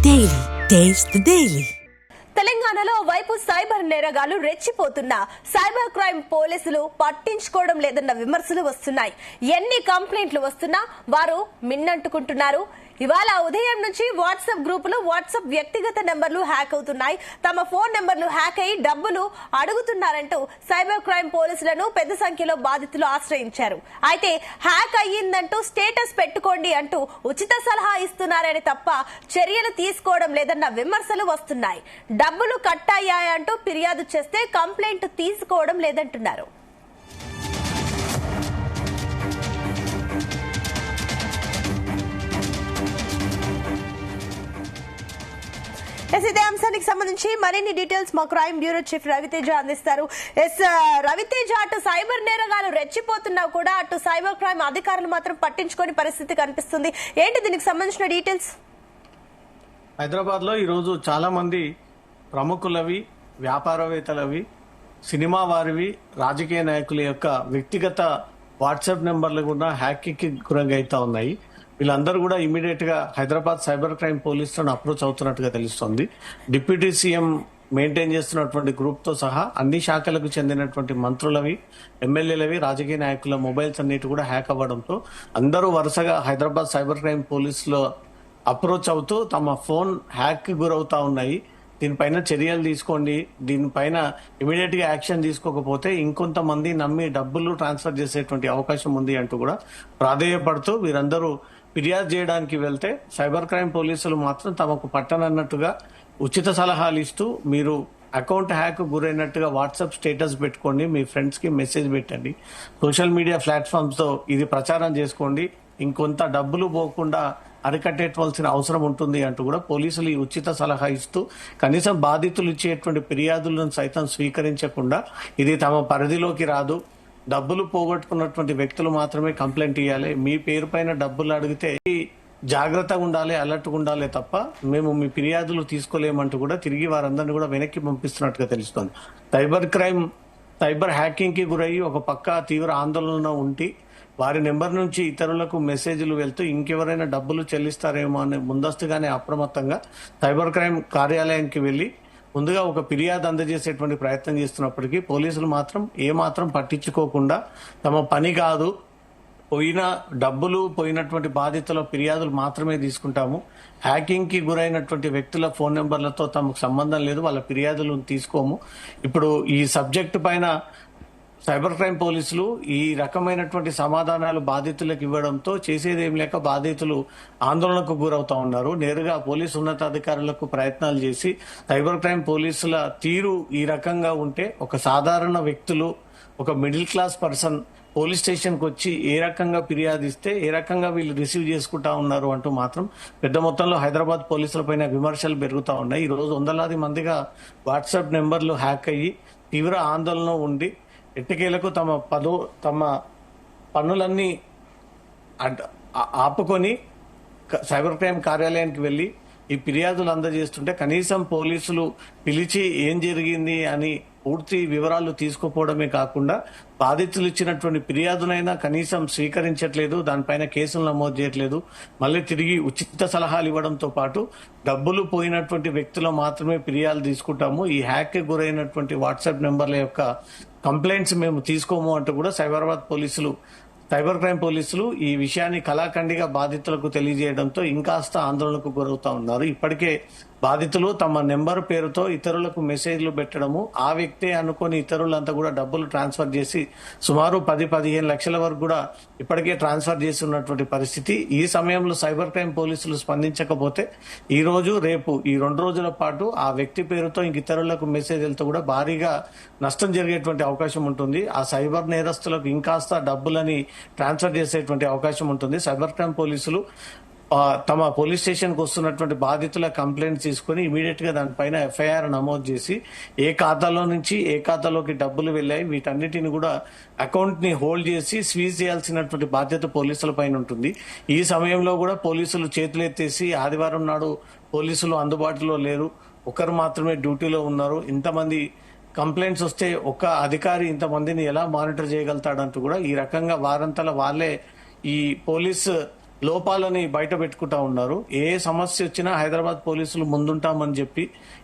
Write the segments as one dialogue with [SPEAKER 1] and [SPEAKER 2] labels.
[SPEAKER 1] Daily. Taste the Daily.
[SPEAKER 2] తెలంగాణలో వైపు cyber నేరగాళ్లు రెచ్చిపోతున్నా సైబర్ క్రైమ్ పోలీసులు పట్టించుకోవడం లేదన్న విమర్శలు వస్తున్నాయి. ఎన్ని కంప్లైంట్లు వస్తున్నా వారు మిన్నంటుకుంటున్నారు. ఇవాళ ఉదయం నుంచి వాట్సాప్ గ్రూపులు, వాట్సాప్ వ్యక్తిగత నెంబర్లు హ్యాక్ అవుతున్నాయి. తమ ఫోన్ నెంబర్లు హ్యాక్ అయ్యి డబ్బులు అడుగుతున్నారంటూ సైబర్ క్రైమ్ పోలీసులను పెద్ద సంఖ్యలో బాధితులు ఆశ్రయించారు. అయితే హ్యాక్ అయ్యిందంటూ స్టేటస్ పెట్టుకోండి అంటూ ఉచిత సలహా ఇస్తున్నారని తప్ప చర్యలు తీసుకోవడం లేదన్న విమర్శలు వస్తున్నాయి. డబ్బులు కట్ అయ్యాయంటూ ఫిర్యాదు చేస్తే కంప్లైంట్ తీసుకోవడం లేదంటున్నారు. ఇదే అంశానికి సంబంధించి మరిన్ని డీటెయిల్స్ మా క్రైమ్ బ్యూరో చీఫ్ రవితేజ అందిస్తారు. రవితేజ, అటు సైబర్ నేరగాలు రెచ్చిపోతున్నా కూడా అటు సైబర్ క్రైమ్ అధికారులు మాత్రం పట్టించుకోని పరిస్థితి కనిపిస్తుంది. ఏంటి దీనికి సంబంధించిన డీటెయిల్స్?
[SPEAKER 3] హైదరాబాద్ లో ఈరోజు చాలా మంది ప్రముఖులవి, వ్యాపారవేత్తలవి, సినిమా వారివి, రాజకీయ నాయకుల యొక్క వ్యక్తిగత వాట్సాప్ నెంబర్లు కూడా హ్యాకింగ్ కి గురవుతా ఉన్నాయి. వీళ్ళందరూ కూడా ఇమీడియట్ గా హైదరాబాద్ సైబర్ క్రైమ్ పోలీసులను అప్రోచ్ అవుతున్నట్టుగా తెలుస్తోంది. డిప్యూటీ సీఎం మెయింటైన్ చేస్తున్నటువంటి గ్రూప్ తో సహా అన్ని శాఖలకు చెందినటువంటి మంత్రులవి, ఎమ్మెల్యేలవి, రాజకీయ నాయకుల మొబైల్స్ అన్నిటి కూడా హ్యాక్ అవ్వడంతో అందరూ వరుసగా హైదరాబాద్ సైబర్ క్రైమ్ పోలీసులో అప్రోచ్ అవుతూ తమ ఫోన్ హ్యాక్ కి గురవుతా ఉన్నాయి. దీనిపైన చర్యలు తీసుకోండి, దీనిపైన ఇమీడియట్ గా యాక్షన్ తీసుకోకపోతే ఇంకొంతమంది నమ్మి డబ్బులు ట్రాన్స్ఫర్ చేసేటువంటి అవకాశం ఉంది అంటూ కూడా ప్రాధేయపడుతూ వీరందరూ ఫిర్యాదు చేయడానికి వెళ్తే సైబర్ క్రైమ్ పోలీసులు మాత్రం తమకు పట్టనన్నట్టుగా ఉచిత సలహాలు ఇస్తూ మీరు అకౌంట్ హ్యాక్ గురైనట్టుగా వాట్సాప్ స్టేటస్ పెట్టుకోండి, మీ ఫ్రెండ్స్ కి మెసేజ్ పెట్టండి, సోషల్ మీడియా ప్లాట్ఫామ్స్ తో ఇది ప్రచారం చేసుకోండి, ఇంకొంత డబ్బులు పోకుండా అరికట్టేయవలసిన అవసరం ఉంటుంది అంటూ కూడా పోలీసులు ఈ ఉచిత సలహా ఇస్తూ కనీసం బాధితులు ఇచ్చేటువంటి ఫిర్యాదులను సైతం స్వీకరించకుండా ఇది తమ పరిధిలోకి రాదు, డబ్బులు పోగొట్టుకున్నటువంటి వ్యక్తులు మాత్రమే కంప్లైంట్ ఇవ్వాలి, మీ పేరు పైన డబ్బులు అడిగితే జాగ్రత్తగా ఉండాలి, అలర్ట్గా ఉండాలి తప్ప మేము మీ ఫిర్యాదులు తీసుకోలేమంటూ కూడా తిరిగి వారందరినీ కూడా వెనక్కి పంపిస్తున్నట్టుగా తెలుస్తోంది. సైబర్ హ్యాకింగ్ కి గురయ్యి ఒక పక్క తీవ్ర ఆందోళన ఉండి వారి నెంబర్ నుంచి ఇతరులకు మెసేజ్లు వెళ్తూ ఇంకెవరైనా డబ్బులు చెల్లిస్తారేమో అని ముందస్తుగానే అప్రమత్తంగా సైబర్ క్రైమ్ కార్యాలయానికి వెళ్లి ముందుగా ఒక ఫిర్యాదు అందజేసేటువంటి ప్రయత్నం చేస్తున్నప్పటికీ పోలీసులు మాత్రం ఏమాత్రం పట్టించుకోకుండా తమ పని కాదు, పోయిన డబ్బులు పోయినటువంటి బాధితుల ఫిర్యాదులు మాత్రమే తీసుకుంటాము, హ్యాకింగ్ కి గురైనటువంటి వ్యక్తుల ఫోన్ నెంబర్లతో తమకు సంబంధం లేదు, వాళ్ళ ఫిర్యాదులు తీసుకోము. ఇప్పుడు ఈ సబ్జెక్టు పైన సైబర్ క్రైమ్ పోలీసులు ఈ రకమైనటువంటి సమాధానాలు బాధితులకు ఇవ్వడంతో చేసేదేం లేక బాధితులు ఆందోళనకు గురవుతా ఉన్నారు. నేరుగా పోలీసు ఉన్నతాధికారులకు ప్రయత్నాలు చేసి సైబర్ క్రైమ్ పోలీసుల తీరు ఈ రకంగా ఉంటే ఒక సాధారణ వ్యక్తులు, ఒక middle class person police station కు వచ్చి ఏ రకంగా ఫిర్యాదు ఇస్తే ఏ రకంగా వీళ్ళు రిసీవ్ చేసుకుంటా ఉన్నారు అంటూ మాత్రం పెద్ద మొత్తంలో హైదరాబాద్ పోలీసుల పైన విమర్శలు పెరుగుతా ఉన్నాయి. ఈ రోజు వందలాది మందిగా వాట్సాప్ నెంబర్లు హ్యాక్ అయ్యి తీవ్ర ఆందోళన ఉండి ఎట్టకేలకు తమ పన్నులన్నీ ఆపుకొని సైబర్ క్రైమ్ కార్యాలయానికి వెళ్లి ఈ ఫిర్యాదులు అందజేస్తుంటే కనీసం పోలీసులు పిలిచి ఏం జరిగింది అని పూర్తి వివరాలు తీసుకోపోవడమే కాకుండా బాధితులు ఇచ్చినటువంటి ఫిర్యాదునైనా కనీసం స్వీకరించట్లేదు, దానిపైన కేసులు నమోదు చేయట్లేదు, మళ్ళీ తిరిగి ఉచిత సలహాలు ఇవ్వడంతో పాటు డబ్బులు పోయినటువంటి వ్యక్తులు మాత్రమే ఫిర్యాదు తీసుకుంటాము, ఈ హ్యాక్ కి గురైనటువంటి వాట్సాప్ నెంబర్ల యొక్క కంప్లైంట్స్ మేము తీసుకోము అంటూ కూడా సైబర్ క్రైమ్ పోలీసులు ఈ విషయాన్ని కళాఖండిగా బాధితులకు తెలియజేయడంతో ఇంకాస్త ఆందోళనకు గురవుతా ఉన్నారు. ఇప్పటికే బాధితులు తమ నెంబర్ పేరుతో ఇతరులకు మెసేజ్లు పెట్టడము, ఆ వ్యక్తే అనుకుని ఇతరులంతా కూడా డబ్బులు ట్రాన్స్ఫర్ చేసి సుమారు 10-15 లక్షల వరకు కూడా ఇప్పటికే ట్రాన్స్ఫర్ చేసి ఉన్నటువంటి పరిస్థితి. ఈ సమయంలో సైబర్ క్రైమ్ పోలీసులు స్పందించకపోతే ఈ రోజు రేపు ఈ 2 రోజుల పాటు ఆ వ్యక్తి పేరుతో ఇంక ఇతరులకు మెసేజ్లతో కూడా భారీగా నష్టం జరిగేటువంటి అవకాశం ఉంటుంది. ఆ సైబర్ నేరస్తులకు ఇంకాస్త డబ్బులని ట్రాన్స్ఫర్ చేసేటువంటి అవకాశం ఉంటుంది. సైబర్ క్రైమ్ పోలీసులు తమ పోలీస్ స్టేషన్ కు వస్తున్నటువంటి బాధితుల కంప్లైంట్ తీసుకుని ఇమీడియట్ గా దానిపైన ఎఫ్ఐఆర్ నమోదు చేసి ఏ ఖాతాలో నుంచి ఏ ఖాతాలోకి డబ్బులు వెళ్ళాయి వీటన్నిటిని కూడా అకౌంట్ ని హోల్డ్ చేసి స్వీజ్ చేయాల్సినటువంటి బాధ్యత పోలీసుల పైన ఉంటుంది. ఈ సమయంలో కూడా పోలీసులు చేతులెత్తేసి ఆదివారం నాడు పోలీసులు అందుబాటులో లేరు, ఒకరు మాత్రమే డ్యూటీలో ఉన్నారు, ఇంతమంది కంప్లైంట్స్ వస్తే ఒక అధికారి ఇంతమందిని ఎలా మానిటర్ చేయగలుగుతాడంటూ కూడా ఈ రకంగా వారంతలా వాళ్ళే ఈ పోలీస్ లోపాలని బయట పెట్టుకుంటా ఉన్నారు. ఏ సమస్య వచ్చినా హైదరాబాద్ పోలీసులు ముందుంటామని చెప్పి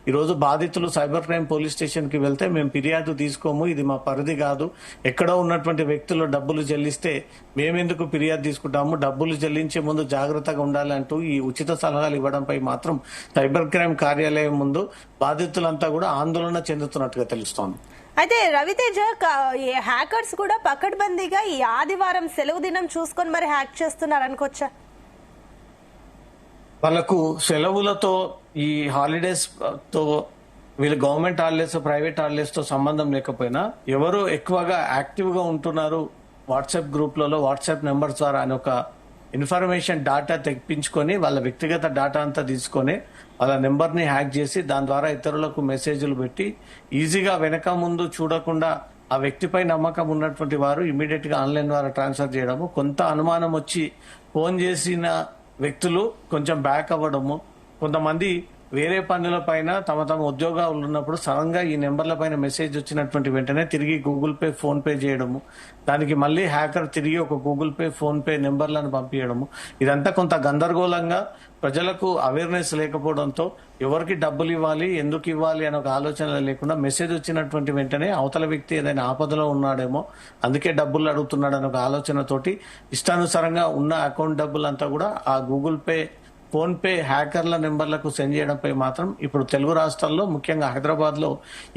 [SPEAKER 3] ఈరోజు బాధితులు సైబర్ క్రైమ్ పోలీస్ స్టేషన్ కి వెళ్తే మేము ఫిర్యాదు తీసుకోము, ఇది మా పరిధి కాదు, ఎక్కడో ఉన్నటువంటి వ్యక్తులు డబ్బులు చెల్లిస్తే మేమెందుకు ఫిర్యాదు తీసుకుంటాము, డబ్బులు చెల్లించే ముందు జాగ్రత్తగా ఉండాలి అంటూ ఈ ఉచిత సలహాలు ఇవ్వడంపై మాత్రం సైబర్ క్రైమ్ కార్యాలయం ముందు బాధితులంతా కూడా ఆందోళన చెందుతున్నట్టుగా తెలుస్తోంది.
[SPEAKER 2] అయితే రవితేజ హ్యాకర్స్ కూడా పకడ్బందీగా ఈ ఆదివారం సెలవు దినం చూసుకొని మరి హ్యాక్ చేస్తున్నారు అనుకోవచ్చా?
[SPEAKER 3] వాళ్ళకు సెలవులతో ఈ హాలిడేస్ తో వీళ్ళు గవర్నమెంట్ హాలిడేస్ ప్రైవేట్ హాలిడేస్ తో సంబంధం లేకపోయినా ఎవరు ఎక్కువగా యాక్టివ్ గా ఉంటున్నారు వాట్సాప్ గ్రూప్లలో వాట్సాప్ నెంబర్స్ ద్వారా అని ఒక ఇన్ఫర్మేషన్ డాటా తెప్పించుకొని వాళ్ళ వ్యక్తిగత డాటా అంతా తీసుకొని వాళ్ళ నెంబర్ ని హ్యాక్ చేసి దాని ద్వారా ఇతరులకు మెసేజ్లు పెట్టి ఈజీగా వెనక ముందు చూడకుండా ఆ వ్యక్తిపై నమ్మకం ఉన్నటువంటి వారు ఇమీడియట్ గా ఆన్లైన్ ద్వారా ట్రాన్స్ఫర్ చేయడము, కొంత అనుమానం వచ్చి ఫోన్ చేసిన వ్యక్తులు కొంచెం బ్యాక్ అవ్వడము, కొంతమంది వేరే పనుల పైన తమ ఉద్యోగాలు ఉన్నప్పుడు సడన్ గా ఈ నెంబర్ల పైన మెసేజ్ వచ్చినటువంటి వెంటనే తిరిగి గూగుల్ పే ఫోన్ పే చేయడము, దానికి మళ్ళీ హ్యాకర్ తిరిగి ఒక గూగుల్ పే ఫోన్ పే నెంబర్లను పంపించడము, ఇదంతా కొంత గందరగోళంగా ప్రజలకు అవేర్నెస్ లేకపోవడంతో ఎవరికి డబ్బులు ఇవ్వాలి ఎందుకు ఇవ్వాలి అనే ఒక ఆలోచన లేకుండా మెసేజ్ వచ్చినటువంటి వెంటనే అవతల వ్యక్తి ఏదైనా ఆపదలో ఉన్నాడేమో అందుకే డబ్బులు అడుగుతున్నాడు అనే ఒక ఆలోచనతోటి ఇష్టానుసారంగా ఉన్న అకౌంట్ డబ్బులంతా కూడా ఆ గూగుల్ పే ఫోన్ పే హ్యాకర్ల నెంబర్లకు సెండ్ చేయడంపై మాత్రం ఇప్పుడు తెలుగు రాష్ట్రాల్లో ముఖ్యంగా హైదరాబాద్ లో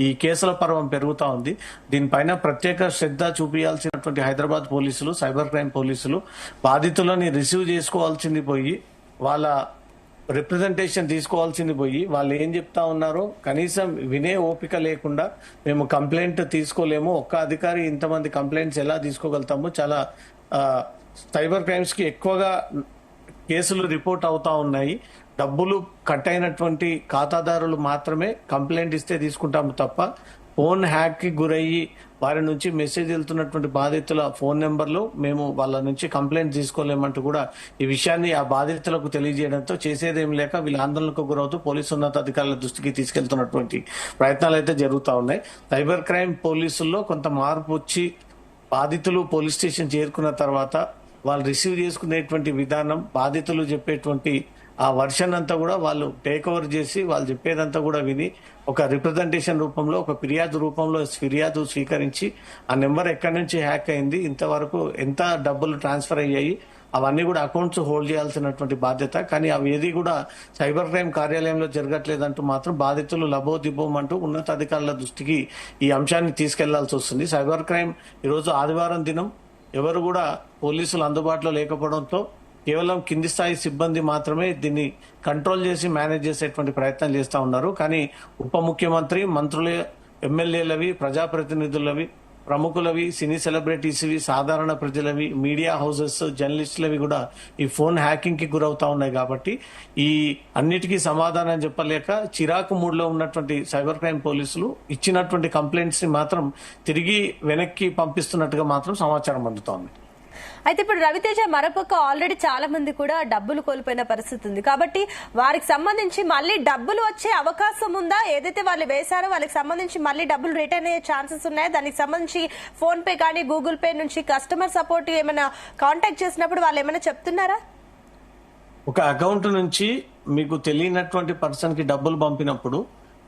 [SPEAKER 3] ఈ కేసుల పర్వం పెరుగుతా ఉంది. దీనిపైన ప్రత్యేక శ్రద్ధ చూపించాల్సినటువంటి హైదరాబాద్ పోలీసులు సైబర్ క్రైమ్ పోలీసులు బాధితులని రిసీవ్ చేసుకోవాల్సింది పోయి వాళ్ళ రిప్రజెంటేషన్ తీసుకోవాల్సింది పోయి వాళ్ళు ఏం చెప్తా ఉన్నారో కనీసం వినే ఓపిక లేకుండా మేము కంప్లైంట్ తీసుకోలేము, ఒక్క అధికారి ఇంతమంది కంప్లైంట్స్ ఎలా తీసుకోగలుగుతాము, చాలా సైబర్ క్రైమ్స్ కి ఎక్కువగా కేసులు రిపోర్ట్ అవుతా ఉన్నాయి, డబ్బులు కట్ అయినటువంటి ఖాతాదారులు మాత్రమే కంప్లైంట్ ఇస్తే తీసుకుంటాము తప్ప ఫోన్ హ్యాక్ కి గురయ్యి వారి నుంచి మెసేజ్ వెళ్తున్నటువంటి బాధితుల ఫోన్ నెంబర్లు మేము వాళ్ళ నుంచి కంప్లైంట్ తీసుకోలేమంటూ కూడా ఈ విషయాన్ని ఆ బాధితులకు తెలియజేయడంతో చేసేదేం లేక వీళ్ళ ఆందోళనకు గురవుతూ పోలీసు ఉన్నతాధికారుల దృష్టికి తీసుకెళ్తున్నటువంటి ప్రయత్నాలు అయితే జరుగుతూ ఉన్నాయి. సైబర్ క్రైమ్ పోలీసుల్లో కొంత మార్పు వచ్చి బాధితులు పోలీస్ స్టేషన్ చేరుకున్న తర్వాత వాళ్ళు రిసీవ్ చేసుకునేటువంటి విధానం, బాధితులు చెప్పేటువంటి ఆ వర్షన్ అంతా కూడా వాళ్ళు టేక్ ఓవర్ చేసి వాళ్ళు చెప్పేదంతా కూడా విని ఒక రిప్రజెంటేషన్ రూపంలో ఒక ఫిర్యాదు రూపంలో ఫిర్యాదు స్వీకరించి ఆ నెంబర్ ఎక్కడి నుంచి హ్యాక్ అయింది, ఇంతవరకు ఎంత డబ్బులు ట్రాన్స్ఫర్ అయ్యాయి, అవన్నీ కూడా అకౌంట్స్ హోల్డ్ చేయాల్సినటువంటి బాధ్యత. కానీ అవి ఏది కూడా సైబర్ క్రైమ్ కార్యాలయంలో జరగట్లేదంటూ మాత్రం బాధితులు లబోదిబోమంటూ ఉన్నతాధికారుల దృష్టికి ఈ అంశాన్ని తీసుకెళ్లాల్సి వస్తుంది. సైబర్ క్రైమ్ ఈరోజు ఆదివారం దినం ఎవరు కూడా పోలీసులు అందుబాటులో లేకపోవడంతో కేవలం కింది స్థాయి సిబ్బంది మాత్రమే దీన్ని కంట్రోల్ చేసి మేనేజ్ చేసేటువంటి ప్రయత్నం చేస్తా ఉన్నారు. కానీ ఉప ముఖ్యమంత్రి, మంత్రులు, ఎమ్మెల్యేలవి, ప్రజాప్రతినిధులవి, ప్రముఖులవి, సినీ సెలబ్రిటీస్వి, సాధారణ ప్రజలవి, మీడియా హౌసెస్, జర్నలిస్టులవి కూడా ఈ ఫోన్ హ్యాకింగ్ కి గురవుతా ఉన్నాయి. కాబట్టి ఈ అన్నిటికీ సమాధానం చెప్పలేక చిరాకు మూడ్లో ఉన్నటువంటి సైబర్ క్రైమ్ పోలీసులు ఇచ్చినటువంటి కంప్లైంట్స్ ని మాత్రం తిరిగి వెనక్కి పంపిస్తున్నట్టుగా మాత్రం సమాచారం అందుతోంది.
[SPEAKER 2] అయితే ఇప్పుడు రవితేజ మరోపక్క ఆల్రెడీ చాలా మంది కూడా డబ్బులు కోల్పోయిన పరిస్థితి ఉంది కాబట్టి వారికి సంబంధించి మళ్ళీ డబ్బులు వచ్చే అవకాశం ఉందా? ఏదైతే వాళ్ళు వేశారో వాళ్ళకి సంబంధించి మళ్ళీ డబ్బులు రిటర్న్ అయ్యే ఛాన్సెస్ ఉన్నాయా? దానికి సంబంధించి ఫోన్ పే కానీ గూగుల్ పే నుంచి కస్టమర్ సపోర్ట్ ఏమైనా కాంటాక్ట్ చేసినప్పుడు వాళ్ళు ఏమైనా చెప్తున్నారా?
[SPEAKER 3] ఒక అకౌంట్ నుంచి మీకు తెలియనటువంటి పర్సన్ కి డబ్బులు పంపినప్పుడు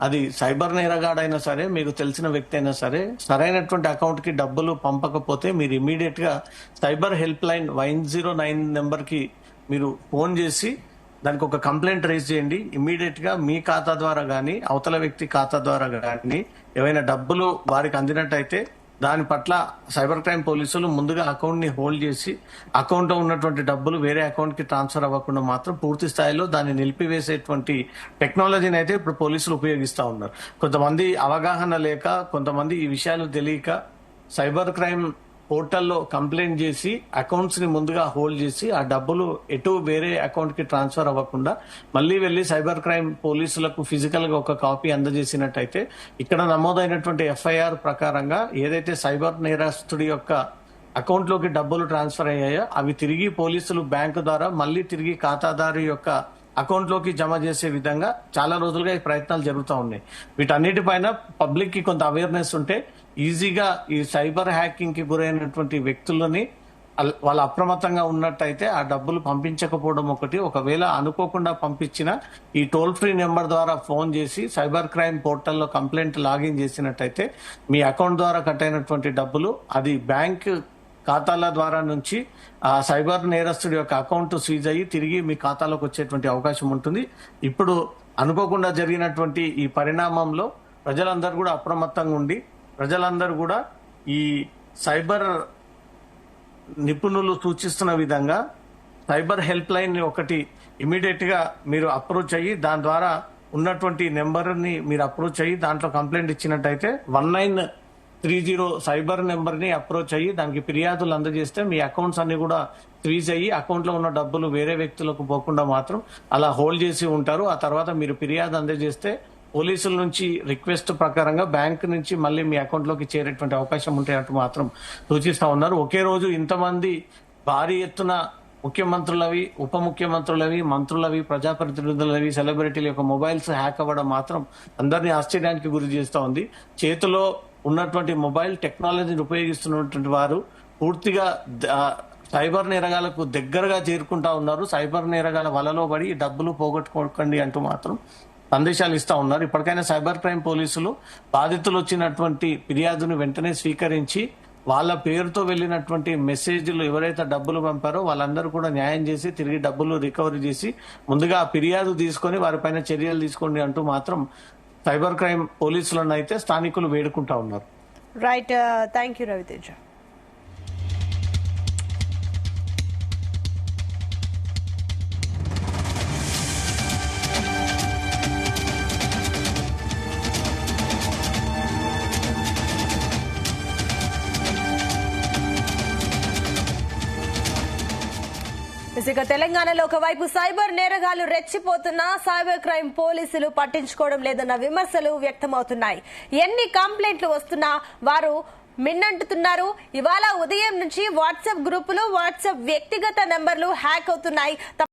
[SPEAKER 3] అది సైబర్ నేరగాడైనా సరే, మీకు తెలిసిన వ్యక్తి అయినా సరే, సరైనటువంటి అకౌంట్ కి డబ్బులు పంపకపోతే మీరు ఇమీడియట్ గా సైబర్ హెల్ప్ లైన్ 109 నెంబర్ కి మీరు ఫోన్ చేసి దానికి ఒక కంప్లైంట్ రైజ్ చేయండి. ఇమీడియట్ గా మీ ఖాతా ద్వారా గానీ అవతల వ్యక్తి ఖాతా ద్వారా గానీ ఏవైనా డబ్బులు వారికి అందినట్టయితే దాని పట్ల సైబర్ క్రైమ్ పోలీసులు ముందుగా అకౌంట్ ని హోల్డ్ చేసి అకౌంట్ లో ఉన్నటువంటి డబ్బులు వేరే అకౌంట్ కి ట్రాన్స్ఫర్ అవ్వకుండా మాత్రం పూర్తి స్థాయిలో దాన్ని నిలిపివేసేటువంటి టెక్నాలజీని అయితే ఇప్పుడు పోలీసులు ఉపయోగిస్తా ఉన్నారు. కొంతమంది అవగాహన లేక, కొంతమంది ఈ విషయాలు తెలియక సైబర్ క్రైమ్ పోర్టల్లో కంప్లైంట్ చేసి అకౌంట్స్ ని ముందుగా హోల్డ్ చేసి ఆ డబ్బులు ఎటు వేరే అకౌంట్ కి ట్రాన్స్ఫర్ అవ్వకుండా మళ్ళీ వెళ్లి సైబర్ క్రైమ్ పోలీసులకు ఫిజికల్ గా ఒక కాపీ అందజేసినట్టయితే ఇక్కడ నమోదైనటువంటి ఎఫ్ఐఆర్ ప్రకారంగా ఏదైతే సైబర్ నేరస్తుడి యొక్క అకౌంట్ లోకి డబ్బులు ట్రాన్స్ఫర్ అయ్యాయో అవి తిరిగి పోలీసులు బ్యాంకు ద్వారా మళ్ళీ తిరిగి ఖాతాదారు యొక్క అకౌంట్ లోకి జమ చేసే విధంగా చాలా రోజులుగా ఈ ప్రయత్నాలు జరుగుతూ ఉన్నాయి. వీటన్నిటిపైన పబ్లిక్ కి కొంత అవేర్నెస్ ఉంటే ఈజీగా ఈ సైబర్ హ్యాకింగ్ కి గురైనటువంటి వ్యక్తులని వాళ్ళు అప్రమత్తంగా ఉన్నట్టయితే ఆ డబ్బులు పంపించకపోవడం ఒకటి, ఒకవేళ అనుకోకుండా పంపించిన ఈ టోల్ ఫ్రీ నెంబర్ ద్వారా ఫోన్ చేసి సైబర్ క్రైమ్ పోర్టల్లో కంప్లైంట్ లాగిన్ చేసినట్టయితే మీ అకౌంట్ ద్వారా కట్ అయినటువంటి డబ్బులు అది బ్యాంక్ ఖాతాల ద్వారా నుంచి ఆ సైబర్ నేరస్తుడి యొక్క అకౌంట్ సీజ్ అయ్యి తిరిగి మీ ఖాతాలోకి వచ్చేటువంటి అవకాశం ఉంటుంది. ఇప్పుడు అనుకోకుండా జరిగినటువంటి ఈ పరిణామంలో ప్రజలందరూ కూడా అప్రమత్తంగా ఉండి ప్రజలందరూ కూడా ఈ సైబర్ నిపుణులు సూచిస్తున్న విధంగా సైబర్ హెల్ప్ లైన్ ఒకటి ఇమీడియట్ గా మీరు అప్రోచ్ అయ్యి దాని ద్వారా ఉన్నటువంటి నెంబర్ ని మీరు అప్రోచ్ అయ్యి దాంట్లో కంప్లైంట్ ఇచ్చినట్టయితే 1930 సైబర్ నెంబర్ ని అప్రోచ్ అయ్యి దానికి ఫిర్యాదులు అందజేస్తే మీ అకౌంట్స్ అన్ని కూడా ఫ్రీజ్ అయ్యి అకౌంట్ లో ఉన్న డబ్బులు వేరే వ్యక్తులకు పోకుండా మాత్రం అలా హోల్డ్ చేసి ఉంటారు. ఆ తర్వాత మీరు ఫిర్యాదు అందజేస్తే పోలీసుల నుంచి రిక్వెస్ట్ ప్రకారంగా బ్యాంక్ నుంచి మళ్ళీ మీ అకౌంట్ లోకి చేరేటువంటి అవకాశం ఉంటాయంటూ మాత్రం సూచిస్తా ఉన్నారు. ఒకే రోజు ఇంతమంది భారీ ఎత్తున ముఖ్యమంత్రులవి, ఉప ముఖ్యమంత్రులవి, మంత్రులవి, ప్రజాప్రతినిధులవి, సెలబ్రిటీల యొక్క మొబైల్స్ హ్యాక్ అవ్వడం మాత్రం అందరినీ ఆశ్చర్యానికి గురి చేస్తూ ఉంది. చేతిలో ఉన్నటువంటి మొబైల్ టెక్నాలజీని ఉపయోగిస్తున్నటువంటి వారు పూర్తిగా సైబర్ నేరగాలకు దగ్గరగా చేరుకుంటా ఉన్నారు. సైబర్ నేరగాల వలలో పడి డబ్బులు పోగొట్టుకోకండి అంటూ మాత్రం సందేశాలు ఇస్తా ఉన్నారు. ఇప్పటికైనా సైబర్ క్రైమ్ పోలీసులు బాధితులు వచ్చినటువంటి ఫిర్యాదును వెంటనే స్వీకరించి వాళ్ళ పేరుతో వెళ్ళినటువంటి మెసేజ్లు ఎవరైతే డబ్బులు పంపారో వాళ్ళందరూ కూడా న్యాయం చేసి తిరిగి డబ్బులు రికవరీ చేసి ముందుగా ఫిర్యాదు తీసుకొని వారిపైన చర్యలు తీసుకోండి అంటూ మాత్రం సైబర్ క్రైమ్ పోలీసులను అయితే స్థానికులు వేడుకుంటా ఉన్నారు.
[SPEAKER 2] Right, thank you Raviteja. ఇక తెలంగాణలో ఒకవైపు సైబర్ నేరగాళ్లు రెచ్చిపోతున్నా సైబర్ క్రైమ్ పోలీసులు పట్టించుకోవడం లేదన్న విమర్శలు వ్యక్తమవుతున్నాయి. ఎన్ని కంప్లైంట్లు వస్తున్నా వారు మిన్నంటున్నారు. ఇవాళ ఉదయం నుంచి వాట్సాప్ గ్రూపులు, వాట్సాప్ వ్యక్తిగత నెంబర్లు హ్యాక్ అవుతున్నాయి.